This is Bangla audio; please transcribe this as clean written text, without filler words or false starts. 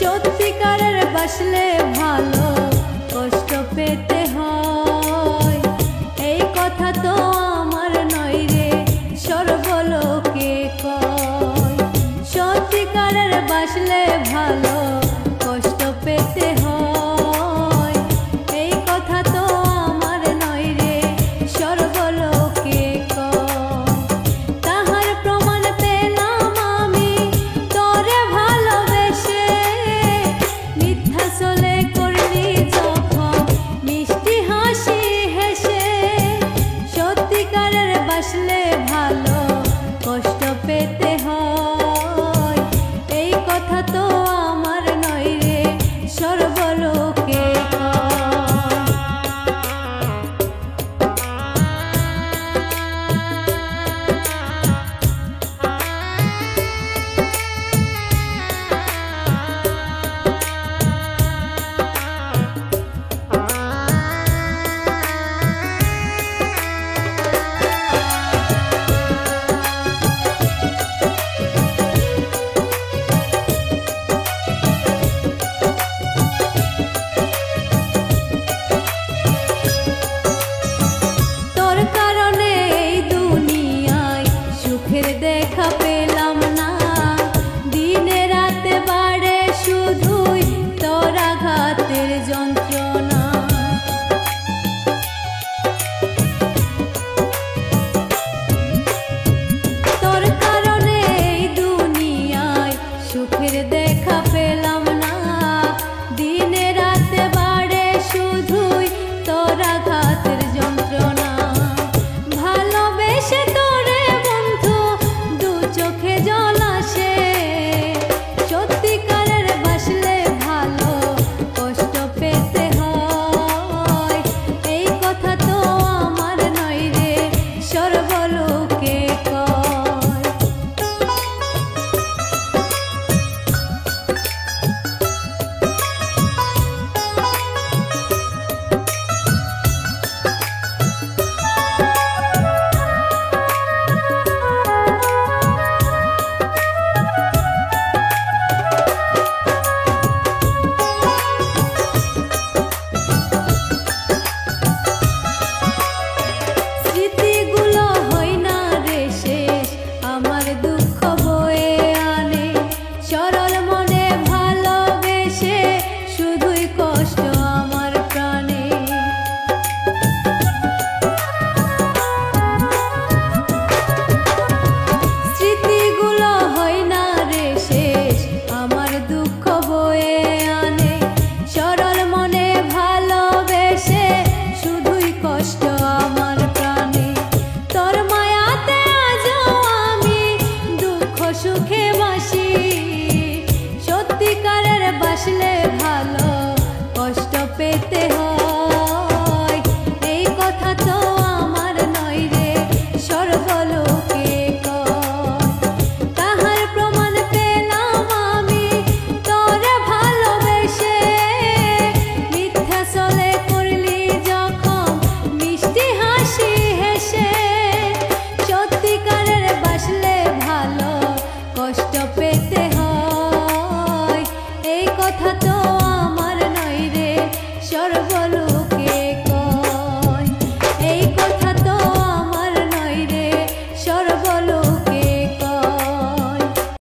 সত্যিকারের বাসলে ভালো কষ্ট পেতে হয়, এই কথা তো আমার নয় রে সর্বলোকে কয়। সত্যিকারের বাসলে ভালো কষ্ট পেতে হয়, এই কথা তো আমার নয় রে সর্বলোকে কয়। তাহার প্রমাণ পেলাম আমি তোরে ভালোবেসে, মিথ্যা চলে করলি যখন মিষ্টি হাসি হেসে। সত্যিকারের বাসলে ভালো কষ্ট পেতে হয়, এই কথা তো আমার নয় রে সর্বলোকে দেখা পেলাম না। দিনে রাতে বাড়ে শুধুই তোর আঘাতের যন্ত্রণা। তোর কারণে এই দুনিয়ায় সুখের দেখা পেলাম না। দিনে রাতে বাড়ে শুধুই তোর আঘাতের যন্ত্রণা। ভালোবেসে তোরে বন্ধু দু চোখে জল আসে, সত্যিকারের বাসলে ভালো কষ্ট পেতে হয়, এই কথা তো আমার নয় রে সর্বলোকে কয়। স্মৃতিগুলো হয় না রে শেষ, আমার দুঃখ বয়ে আনে। সরল মনে ভালোবেসে শুধুই কষ্ট আমার প্রাণে। স্মৃতিগুলো হয় না রে শেষ, আমার দুঃখ বয়ে আনে। সরল মনে ভালোবেসে শুধুই কষ্ট আমার প্রাণে। তোর মায়াতে আজও আমি দুঃখ সুখে বাসি, সত্যিকারের বাসলে ভালো কষ্ট পেতে হয়, এই কথা তো আমার নয় রে সর্বলোকে কয়। তাহার প্রমাণ পেলাম আমি তোরে ভালোবেসে, মিথ্যা চলে করলি যখন মিষ্টি হাসি হেসে। সত্যিকারের বাসলে ভালো কষ্ট পেতে হয়, এই কথা তো